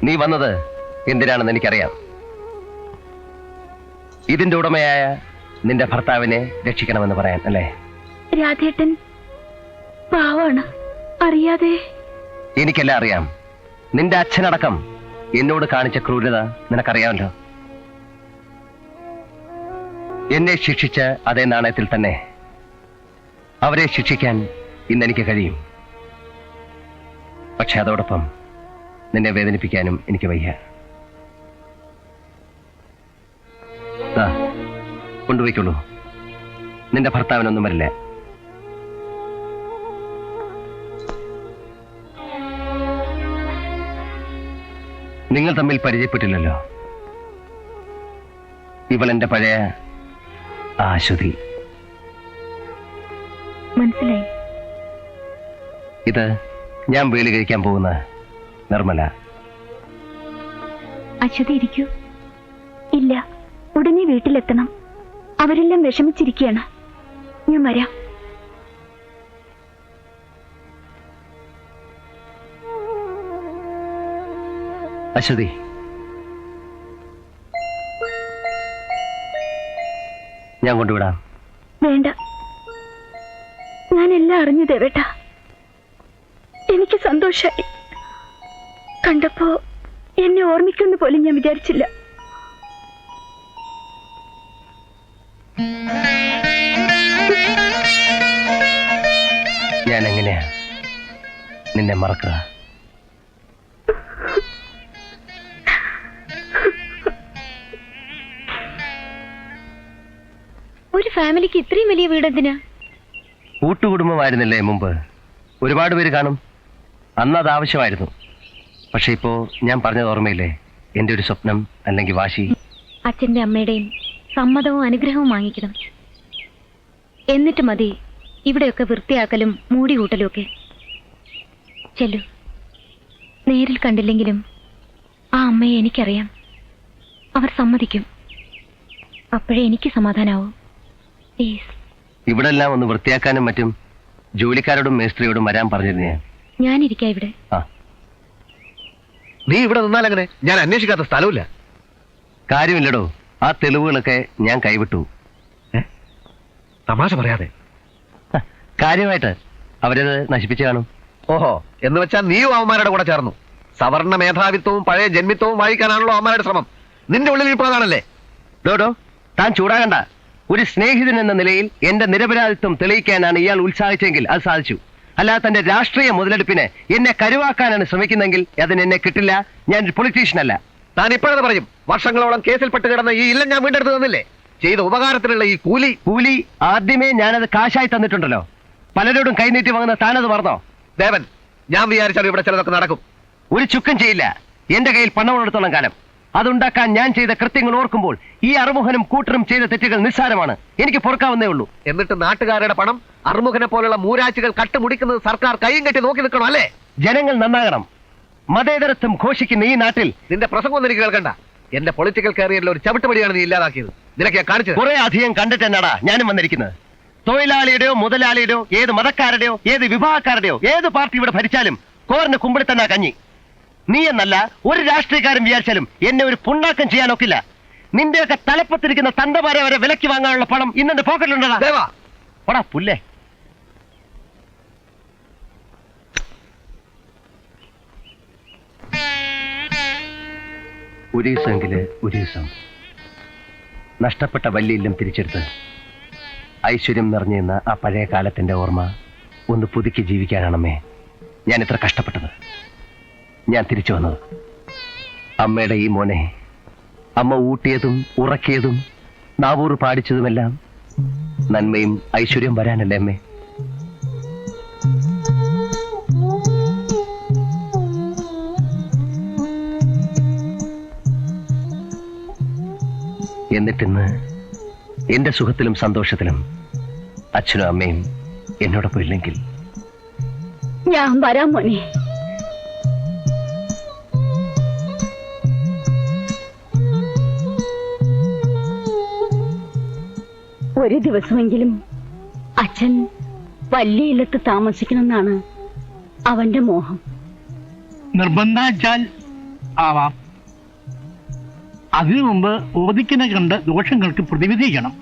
നീ വന്നത് എന്തിനാണെന്ന് എനിക്കറിയാം. ഇതിന്റെ ഉടമയായ നിന്റെ ഭർത്താവിനെ രക്ഷിക്കണമെന്ന് പറയാൻ അല്ലേ? രാധേട്ടൻ പാവാണ്, അറിയാതെ. എനിക്കെല്ലാം അറിയാം. നിന്റെ അച്ഛനടക്കം എന്നോട് കാണിച്ച ക്രൂരത നിനക്കറിയാമല്ലോ. എന്നെ ശിക്ഷിച്ച അതേ നാണയത്തിൽ തന്നെ അവരെ ശിക്ഷിക്കാൻ ഇന്നെനിക്ക് കഴിയും. പക്ഷെ അതോടൊപ്പം നിന്നെ വേദനിപ്പിക്കാനും എനിക്ക് വയ്യ. കൊണ്ടുപോയിക്കൊള്ളൂ. നിന്റെ ഭർത്താവിനൊന്നും വരില്ല. നിങ്ങൾ തമ്മിൽ പരിചയപ്പെട്ടില്ലല്ലോ. ഇവൾ എന്റെ പഴയ അശ്വതി. മനസ്സിലായി. ഇത് ഞാൻ വേലി കഴിക്കാൻ പോകുന്ന നിർമ്മല. അശ്വതി ഇരിക്കൂ. ഇല്ല, ഉടനെ വീട്ടിലെത്തണം. അവരെല്ലാം വിഷമിച്ചിരിക്കുകയാണ്. ഞാൻ വരാം. അശ്വതി, ഞാൻ കൊണ്ടുവിടാം. വേണ്ട, ഞാനെല്ലാം അറിഞ്ഞു ദേവേട്ടാ. എനിക്ക് സന്തോഷായി. കണ്ടപ്പോ എന്നെ ഓർമ്മിക്കുന്ന പോലും ഞാൻ വിചാരിച്ചില്ല. ഞാൻ എങ്ങനെയാ നിന്നെ മറക്കുക? ഒരു ഫാമിലിക്ക് ഇത്രയും വലിയ വീടെന്തിനാ? കൂട്ടുകുടുംബമായിരുന്നില്ലേ മുമ്പ്? ഒരുപാട് പേര് കാണും. അന്ന് അത് ആവശ്യമായിരുന്നു. പക്ഷെ ഇപ്പോ ഞാൻ പറഞ്ഞത് ഓർമ്മയില്ലേ? എന്റെ ഒരു സ്വപ്നം അല്ലെങ്കിൽ വാശി. അച്ഛന്റെ അമ്മയുടെയും സമ്മതവും അനുഗ്രഹവും വാങ്ങിക്കണം. എന്നിട്ട് മതി ഇവിടെയൊക്കെ വൃത്തിയാക്കലും മൂടി കൂട്ടലും ഒക്കെ. ചെല്ലു. നേരിൽ കണ്ടില്ലെങ്കിലും ആ അമ്മയെ എനിക്കറിയാം. അവർ സമ്മതിക്കും. അപ്പോഴേ എനിക്ക് സമാധാനാവും. പ്ലീസ്. ഇവിടെ എല്ലാം ഒന്ന് വൃത്തിയാക്കാനും മറ്റും ജോലിക്കാരോടും മേസ്ത്രിയോടും വരാൻ പറഞ്ഞിരുന്നു. ഞാനിരിക്കാം ഇവിടെ. നീ ഇവിടെ നിന്നാൽ അങ്ങനെ? ഞാൻ അന്വേഷിക്കാത്ത സ്ഥലമില്ല. കാര്യമില്ലടോ. ആ തെളിവുകളൊക്കെ ഞാൻ കൈവിട്ടു. തമാശ പറയാതെ. കാര്യമായിട്ട് അവരത് നശിപ്പിച്ചു കാണും. ഓഹോ, എന്ന് വെച്ചാൽ നീയും അവന്മാരുടെ കൂടെ ചേർന്നു. സവർണ മേധാവിത്വവും പഴയ ജന്മിത്വവും വായിക്കാനാണല്ലോ അവന്മാരുടെ ശ്രമം. നിന്റെ ഉള്ളിൽ ഇപ്പോൾ അതാണല്ലേ? ഡോഡോ, താൻ ചൂടാകണ്ട. ഒരു സ്നേഹിതൻ എന്ന നിലയിൽ എന്റെ നിരപരാധിത്വം തെളിയിക്കാനാണ് ഇയാൾ ഉത്സാഹിച്ചെങ്കിൽ അത് സാധിച്ചു. അല്ലാതെ തന്റെ രാഷ്ട്രീയ മുതലെടുപ്പിന് എന്നെ കരുവാക്കാനാണ് ശ്രമിക്കുന്നെങ്കിൽ അതിന് എന്നെ കിട്ടില്ല. ഞാൻ ഒരു പൊളിറ്റീഷ്യൻ അല്ല. താൻ ഇപ്പോഴത് പറയും. വർഷങ്ങളോളം കേസിൽപ്പെട്ട് കിടന്ന ഈ ഇല്ലം ഞാൻ വീണ്ടെടുത്ത് തന്നില്ലേ? ചെയ്ത ഉപകാരത്തിനുള്ള ഈ കൂലി ആദ്യമേ ഞാനത് കാശായി തന്നിട്ടുണ്ടല്ലോ. പലരോടും കൈനീട്ടി വാങ്ങുന്ന താനത് മറന്നോ? ദേവൻ, ഞാൻ വിചാരിച്ചാൽ ഇവിടെ ചിലതൊക്കെ നടക്കും. ഒരു ചുക്കും ചെയ്യില്ല. എന്റെ കയ്യിൽ പണമുള്ളിടത്തോളം കാലം. അതുണ്ടാക്കാൻ ഞാൻ ചെയ്ത കൃത്യങ്ങൾ ഓർക്കുമ്പോൾ ഈ അറുമുഖനും കൂട്ടരും ചെയ്ത തെറ്റുകൾ നിസ്സാരമാണ്. എനിക്ക് പൊറുക്കാവുന്നേ ഉള്ളൂ. എന്നിട്ട് നാട്ടുകാരുടെ പണം അറുമുഖനെ പോലുള്ള മൂരാച്ചികൾ കട്ടുമുടിക്കുന്നത് സർക്കാർ കൈയും കെട്ടി നോക്കി നിൽക്കണം അല്ലേ? ജനങ്ങൾ നന്നാകണം. മതേതരത്വം ഘോഷിക്കുന്ന ഈ നാട്ടിൽ നിന്റെ പ്രസംഗം എനിക്ക് കേൾക്കണ്ട. എന്റെ പൊളിറ്റിക്കൽ കരിയറിൽ ഒരു ചവിട്ടുപടിയാണ് നീ ഇല്ലാതാക്കിയത്. നിനക്ക് കാണിച്ചത് കുറെ അധികം കണ്ടിട്ട് എന്നാടാ ഞാനും വന്നിരിക്കുന്നത്. തൊഴിലാളിയുടെയോ മുതലാളിയുടെയോ ഏത് മതക്കാരുടെയോ ഏത് വിഭാഗക്കാരുടെയോ ഏത് പാർട്ടി ഇവിടെ ഭരിച്ചാലും കോറിന് കുമ്പിടി തന്നെ കഞ്ഞി. നീ എന്നല്ല ഒരു രാഷ്ട്രീയക്കാരൻ വിചാരിച്ചാലും എന്നെ ഒരു പുണ്ണാക്കം ചെയ്യാനൊക്കില്ല. നിന്റെയൊക്കെ തലപ്പത്തിരിക്കുന്ന തണ്ടമാരെ വരെ വിലക്ക് വാങ്ങാനുള്ള പണം ഇന്നെ പോക്കറ്റിലുണ്ടതാ. പോടാ പുല്ലേ. ഒരു ദിവസമെങ്കില് ഒരു ദിവസം നഷ്ടപ്പെട്ട വല്ലിയിലും തിരിച്ചെടുത്ത് ഐശ്വര്യം നിറഞ്ഞിരുന്ന ആ പഴയ കാലത്തിന്റെ ഓർമ്മ ഒന്ന് പുതുക്കി ജീവിക്കാനാണമ്മേ ഞാൻ ഇത്ര കഷ്ടപ്പെട്ടത്. ഞാൻ തിരിച്ചു വന്നത് അമ്മയുടെ ഈ മോനെ അമ്മ ഊട്ടിയതും ഉറക്കിയതും നാവൂർ പാടിച്ചതുമെല്ലാം നന്മയും ഐശ്വര്യം വരാനല്ലേ അമ്മേ? എന്നിട്ടിന്ന് എന്റെ സുഖത്തിലും സന്തോഷത്തിലും അച്ഛനും അമ്മയും എന്നോടൊപ്പം ഇല്ലെങ്കിൽ ഞാൻ വരാം മോനെ. ഒരു ദിവസമെങ്കിലും അച്ഛൻ വലിയ ഇല്ലത്ത് താമസിക്കണമെന്നാണ് അവന്റെ മോഹം. നിർബന്ധാച്ചാൽ ആവാം. അതിനു മുമ്പ് ഓദിക്കിനെ കണ്ട് ദോഷങ്ങൾക്ക് പ്രതിവിധിക്കണം.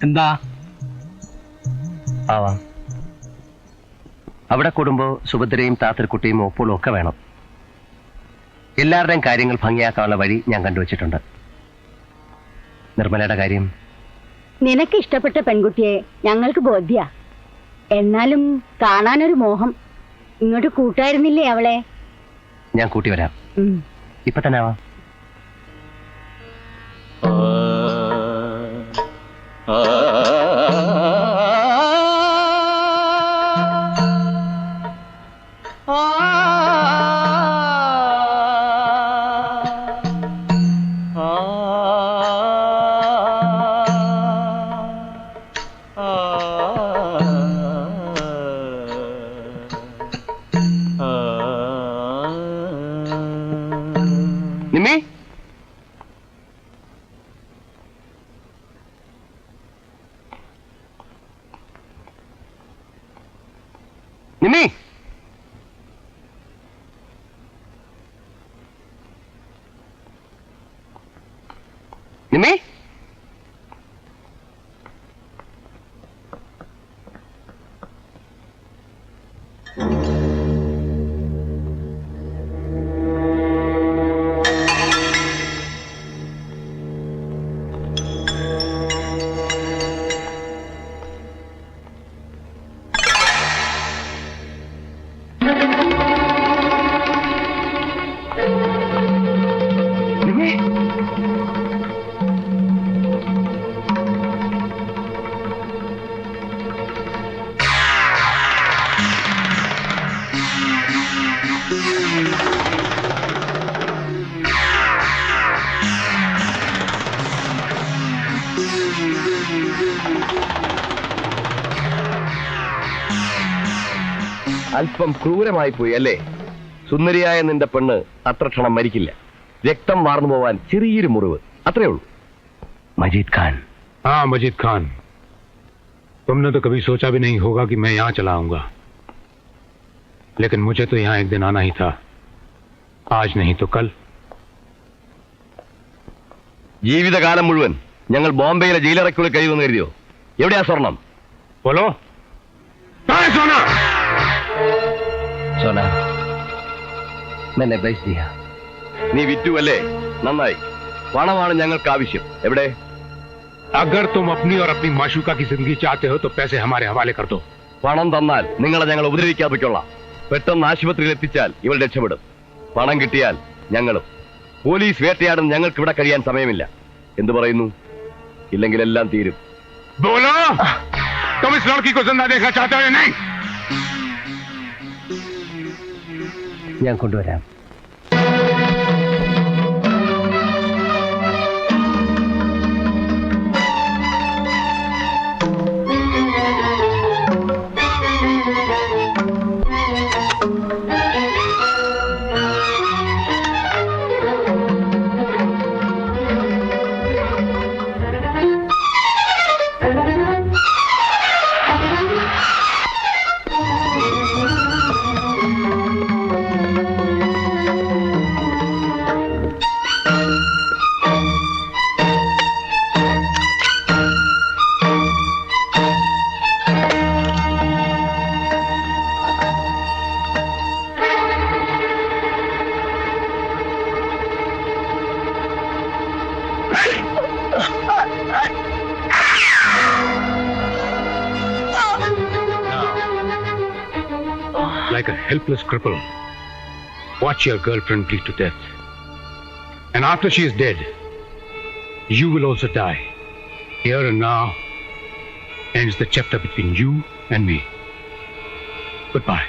എന്താ? ആവാം. അവിടെ കൂടുമ്പോ സുഭദ്രയും താത്തർക്കുട്ടിയും ഒപ്പോഴും ഒക്കെ വേണം. എല്ലാവരുടെയും കാര്യങ്ങൾ ഭംഗിയാക്കാനുള്ള വഴി ഞാൻ കണ്ടുവച്ചിട്ടുണ്ട്. നിർമ്മലയുടെ കാര്യം നിനക്ക് ഇഷ്ടപ്പെട്ട പെൺകുട്ടിയെ ഞങ്ങൾക്ക് ബോധ്യ. എന്നാലും കാണാനൊരു മോഹം. ഇങ്ങോട്ട് കൂട്ടായിരുന്നില്ലേ അവളെ? ഞാൻ കൂട്ടി വരാം. ഇപ്പൊ തന്നെ ആവാം. നിമ്മി, നിമ്മി, നിമ്മി, അല്പം ക്രൂരമായി പോയി അല്ലേ? സുന്ദരിയായ നിന്റെ പെണ്ണ് അത്ര ക്ഷണം മരിക്കില്ല. രക്തം വാർന്നു പോവാൻ ചെറിയൊരു മുറിവ്, അത്രേ ഉള്ളൂ. മജീദ് ഖാൻ. हाँ मजीद खान, तुमने तो कभी सोचा भी नहीं होगा कि मैं यहाँ चला आऊंगा, लेकिन मुझे तो यहाँ एक दिन आना ही था. आज नहीं तो कल. ജീവിതകാലം മുഴുവൻ ഞങ്ങൾ ബോംബെയിലെ ജയിലറയ്ക്കുള്ളിൽ കഴിയുമെന്ന് കരുതിയോ? എവിടെയാ സ്വർണം? बोलो कहाँ है सोना? सोना मैंने बेच दिया. നീ വിറ്റു അല്ലേ? നന്നായി. പണമാണ് ഞങ്ങൾക്ക് ആവശ്യം. എവിടെ? अगर तुम अपनी और अपनी माशूका की जिंदगी चाहते हो तो पैसे हमारे हवाले कर दो. പണം തന്നാൽ നിങ്ങളെ ഞങ്ങൾ ഉപദ്രവിക്കാതിരിക്കൊള്ളാം. പെട്ടെന്ന് ആശുപത്രിയിൽ എത്തിച്ചാൽ ഇവൾ രക്ഷപ്പെടും. പണം കിട്ടിയാൽ ഞങ്ങളും. പോലീസ് വേട്ടയാടും. ഞങ്ങൾക്ക് ഇവിടെ കഴിയാൻ സമയമില്ല. എന്തു പറയുന്നു? ഇല്ലെങ്കിൽ എല്ലാം തീരും. बोलो तुम इस लड़की को जिंदा देखना चाहते हो या नहीं? ഞാൻ കൊണ്ടുവരാം. Like a helpless cripple, watch your girlfriend bleed to death. And after she is dead, you will also die. Here and now ends the chapter between you and me. Goodbye.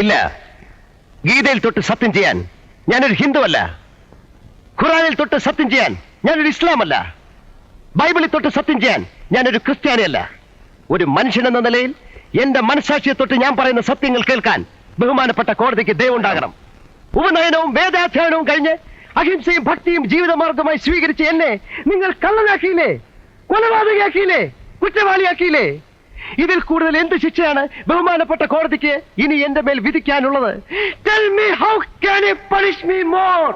ഇല്ല, ഗീതയിൽ തൊട്ട് സത്യം ചെയ്യാൻ ഞാനൊരു ഹിന്ദുവല്ല. ഖുറാനിൽ തൊട്ട് സത്യം ചെയ്യാൻ ഞാനൊരു ഇസ്ലാമല്ല. ബൈബിളിൽ തൊട്ട് സത്യം ചെയ്യാൻ ഞാനൊരു ക്രിസ്ത്യാനിയല്ല. ഒരു മനുഷ്യൻ എന്ന നിലയിൽ എന്റെ മനസാക്ഷിയെ തൊട്ട് ഞാൻ പറയുന്ന സത്യങ്ങൾ കേൾക്കാൻ ബഹുമാനപ്പെട്ട കോടതിക്ക് ദയവുണ്ടാകണം. ഉപനയനവും വേദാധ്യയനവും കഴിഞ്ഞ് അഹിംസയും ഭക്തിയും ജീവിതമാർഗമായി സ്വീകരിച്ച എന്നെ നിങ്ങൾ കള്ളനാക്കിയില്ലേ, കൊലപാതകയാക്കിയില്ലേ, കുറ്റവാളിയാക്കിയില്ലേ? ഇതിൽ കൂടുതൽ എന്ത് ശിക്ഷയാണ് ബഹുമാനപ്പെട്ട കോടതിക്ക് ഇനി എന്റെ മേൽ വിധിക്കാനുള്ളത്? Tell me, how can you punish me more?